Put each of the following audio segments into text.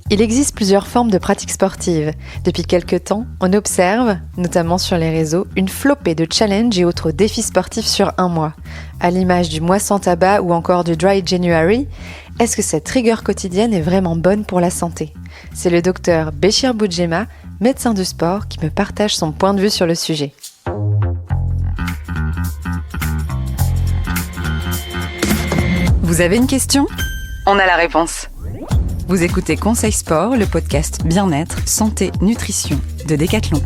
Il existe plusieurs formes de pratiques sportives. Depuis quelques temps, on observe, notamment sur les réseaux, une flopée de challenges et autres défis sportifs sur un mois. À l'image du mois sans tabac ou encore du Dry January, est-ce que cette rigueur quotidienne est vraiment bonne pour la santé ? C'est le docteur Béchir Boudjema, médecin du sport, qui me partage son point de vue sur le sujet. Vous avez une question ? On a la réponse. Vous écoutez Conseil Sport, le podcast bien-être, santé, nutrition de Decathlon.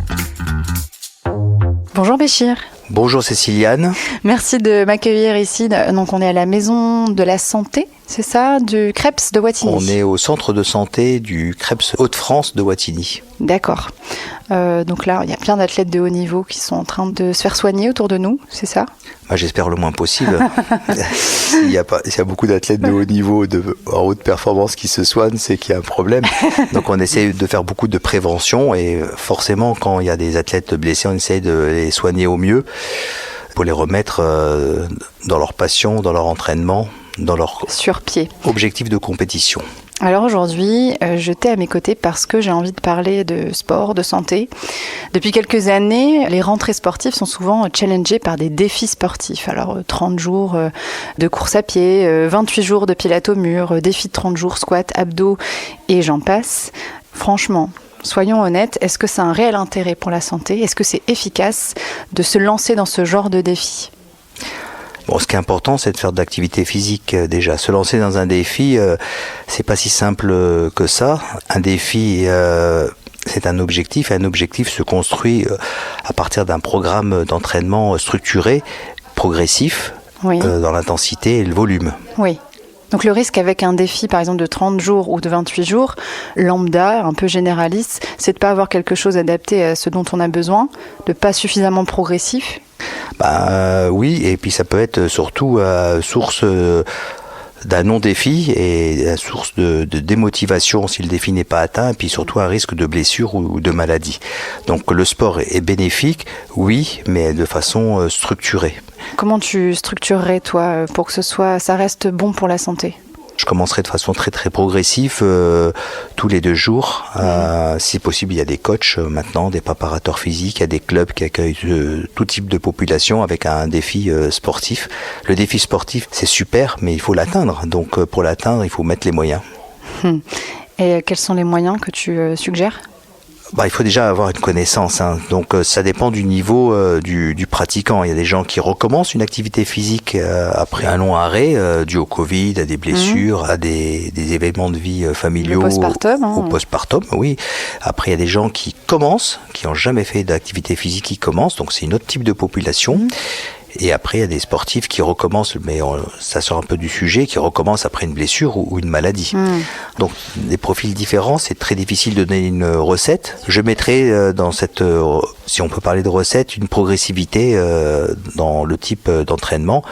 Bonjour Béchir. Bonjour Céciliane. Merci de m'accueillir ici. Donc on est à la maison de la santé, c'est ça, du CREPS de Wattignies. On est au centre de santé du CREPS Hauts-de-France de Wattignies. D'accord. Donc là, il y a plein d'athlètes de haut niveau qui sont en train de se faire soigner autour de nous, c'est ça ? J'espère le moins possible. S'il y a beaucoup d'athlètes de haut niveau, en haute performance qui se soignent, c'est qu'il y a un problème. Donc on essaie de faire beaucoup de prévention et forcément quand il y a des athlètes blessés, on essaie de les soigner au mieux pour les remettre dans leur passion, dans leur entraînement, dans leur sur pied. Objectif de compétition. Alors aujourd'hui, je t'ai à mes côtés parce que j'ai envie de parler de sport, de santé. Depuis quelques années, les rentrées sportives sont souvent challengées par des défis sportifs. Alors 30 jours de course à pied, 28 jours de pilates au mur, défi de 30 jours, squat, abdos et j'en passe. Franchement, soyons honnêtes, est-ce que ça a un réel intérêt pour la santé ? Est-ce que c'est efficace de se lancer dans ce genre de défi ? Bon, ce qui est important, c'est de faire de l'activité physique déjà. Se lancer dans un défi, c'est pas si simple que ça. Un défi, c'est un objectif. Et un objectif se construit à partir d'un programme d'entraînement structuré, progressif, oui. Dans l'intensité et le volume. Oui. Donc le risque avec un défi, par exemple, de 30 jours ou de 28 jours, lambda, un peu généraliste, c'est de ne pas avoir quelque chose adapté à ce dont on a besoin, de pas suffisamment progressif. Oui, et puis ça peut être surtout source d'un non-défi et source de démotivation si le défi n'est pas atteint, et puis surtout un risque de blessure ou de maladie. Donc le sport est bénéfique, oui, mais de façon structurée. Comment tu structurerais, toi, pour que ça reste bon pour la santé ? Je commencerai de façon très très progressive, tous les 2 jours. Si possible, il y a des coachs maintenant, des préparateurs physiques, il y a des clubs qui accueillent tout type de population avec un défi sportif. Le défi sportif, c'est super, mais il faut l'atteindre. Donc pour l'atteindre, il faut mettre les moyens. Et quels sont les moyens que tu suggères ? Il faut déjà avoir une connaissance, hein. Donc ça dépend du niveau du pratiquant. Il y a des gens qui recommencent une activité physique après un long arrêt dû au Covid, à des blessures, à des événements de vie familiaux. Le postpartum, au postpartum, oui. Après, il y a des gens qui commencent, qui n'ont jamais fait d'activité physique, qui commencent. Donc c'est une autre type de population. Et après, il y a des sportifs qui recommencent, mais ça sort un peu du sujet, qui recommencent après une blessure ou une maladie. Donc, des profils différents, c'est très difficile de donner une recette. Je mettrai dans cette, si on peut parler de recette, une progressivité dans le type d'entraînement,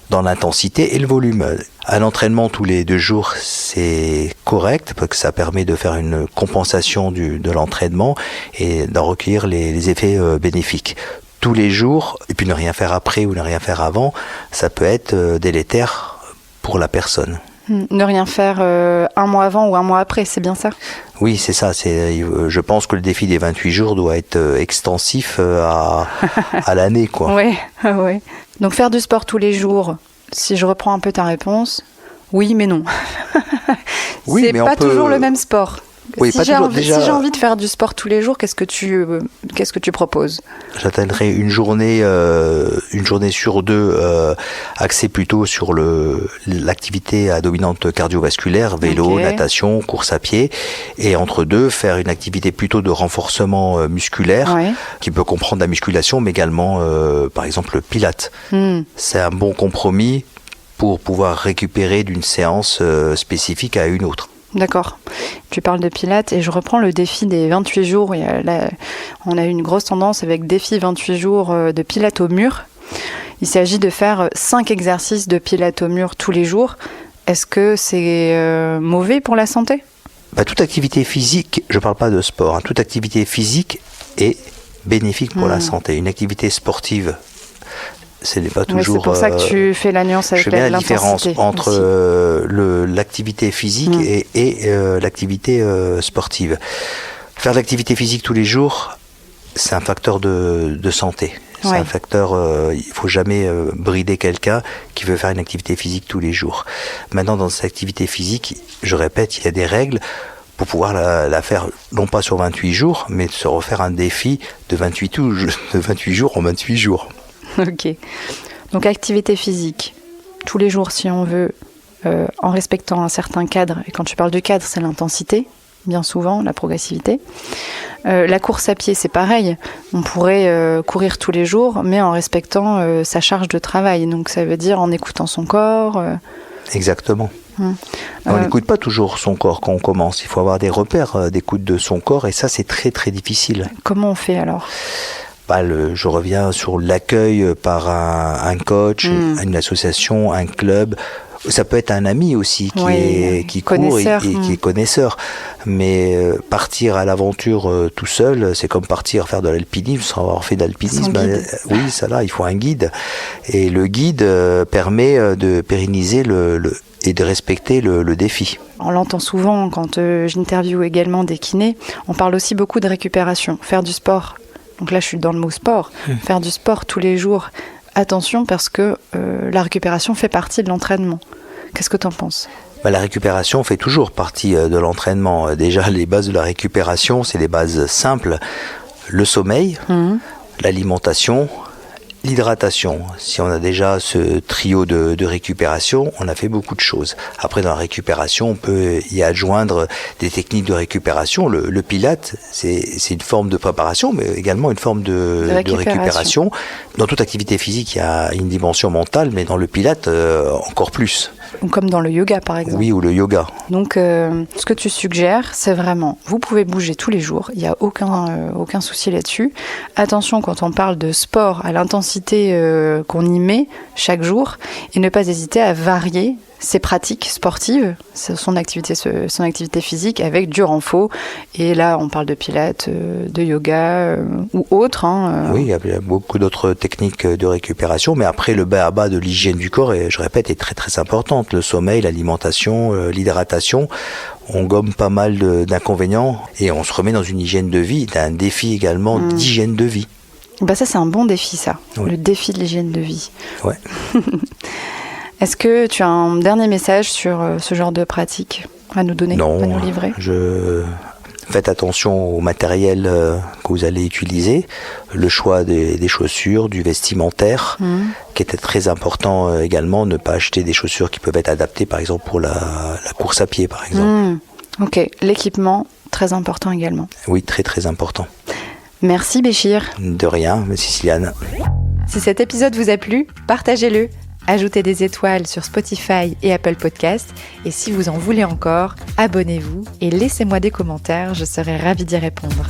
dans l'intensité et le volume. Un entraînement tous les 2 jours, c'est correct, parce que ça permet de faire une compensation de l'entraînement et d'en recueillir les effets bénéfiques. Tous les jours, et puis ne rien faire après ou ne rien faire avant, ça peut être délétère pour la personne. Ne rien faire un mois avant ou un mois après, c'est bien ça ? Oui, c'est ça. Je pense que le défi des 28 jours doit être extensif à l'année, quoi. Oui. Donc faire du sport tous les jours, si je reprends un peu ta réponse, oui mais non. Oui, c'est mais pas toujours le même sport. Oui, si j'ai envie de faire du sport tous les jours, qu'est-ce que tu proposes ? J'atteindrai une journée sur 2 axée plutôt sur l'activité à dominante cardiovasculaire, vélo, natation, course à pied, et entre 2 faire une activité plutôt de renforcement musculaire, qui peut comprendre la musculation, mais également par exemple le pilates. C'est un bon compromis pour pouvoir récupérer d'une séance spécifique à une autre. D'accord. Tu parles de pilates et je reprends le défi des 28 jours. On a eu une grosse tendance avec défi 28 jours de pilates au mur. Il s'agit de faire 5 exercices de pilates au mur tous les jours. Est-ce que c'est mauvais pour la santé ? Toute activité physique, je ne parle pas de sport, toute activité physique est bénéfique pour la santé. Une activité sportive ce n'est pas toujours... c'est pour ça que tu fais la nuance avec l'intensité. Je fais la différence entre l'activité physique et l'activité sportive. Faire de l'activité physique tous les jours, c'est un facteur de santé. C'est un facteur, il ne faut jamais brider quelqu'un qui veut faire une activité physique tous les jours. Maintenant, dans cette activité physique, je répète, il y a des règles pour pouvoir la faire, non pas sur 28 jours, mais de se refaire un défi de 28 jours en 28 jours. Ok. Donc, activité physique, tous les jours si on veut, en respectant un certain cadre. Et quand tu parles du cadre, c'est l'intensité, bien souvent, la progressivité. La course à pied, c'est pareil. On pourrait courir tous les jours, mais en respectant sa charge de travail. Donc, ça veut dire en écoutant son corps. Exactement. On n'écoute pas toujours son corps quand on commence. Il faut avoir des repères d'écoute de son corps et ça, c'est très, très difficile. Comment on fait alors ? Je reviens sur l'accueil par un coach, une association, un club. Ça peut être un ami aussi qui court et qui est connaisseur. Mais partir à l'aventure tout seul, c'est comme partir faire de l'alpinisme sans avoir fait d'alpinisme. Oui, ça là, il faut un guide. Et le guide permet de pérenniser et de respecter le défi. On l'entend souvent quand j'interviewe également des kinés. On parle aussi beaucoup de récupération, faire du sport. Donc là, je suis dans le mot sport. Faire du sport tous les jours. Attention parce que la récupération fait partie de l'entraînement. Qu'est-ce que tu en penses ? La récupération fait toujours partie de l'entraînement. Déjà, les bases de la récupération, c'est des bases simples. Le sommeil, l'alimentation, l'hydratation. Si on a déjà ce trio de récupération, on a fait beaucoup de choses. Après, dans la récupération, on peut y adjoindre des techniques de récupération. Le pilate, c'est une forme de préparation, mais également une forme de récupération. Dans toute activité physique, il y a une dimension mentale, mais dans le pilate, encore plus. Comme dans le yoga, par exemple. Oui, ou le yoga. Donc, ce que tu suggères, c'est vraiment, vous pouvez bouger tous les jours, il n'y a aucun souci là-dessus. Attention, quand on parle de sport, à l'intensité qu'on y met chaque jour, et ne pas hésiter à varier ses pratiques sportives, son activité physique avec du renfort. Et là, on parle de pilates, de yoga ou autre. Oui, il y a beaucoup d'autres techniques de récupération, mais après, le bas à bas de l'hygiène du corps, et je répète, est très très importante. Le sommeil, l'alimentation, l'hydratation, on gomme pas mal d'inconvénients et on se remet dans une hygiène de vie, un défi également d'hygiène de vie. Ça, c'est un bon défi, ça. Oui. Le défi de l'hygiène de vie. Ouais. Est-ce que tu as un dernier message sur ce genre de pratique à nous donner, à nous livrer ? Faites attention au matériel que vous allez utiliser, le choix des chaussures, du vestimentaire, qui était très important également, ne pas acheter des chaussures qui peuvent être adaptées, par exemple, pour la course à pied, par exemple. Ok, l'équipement, très important également. Oui, très très important. Merci Béchir. De rien, Céciliane. Si cet épisode vous a plu, partagez-le. Ajoutez des étoiles sur Spotify et Apple Podcasts. Et si vous en voulez encore, abonnez-vous et laissez-moi des commentaires, je serai ravie d'y répondre.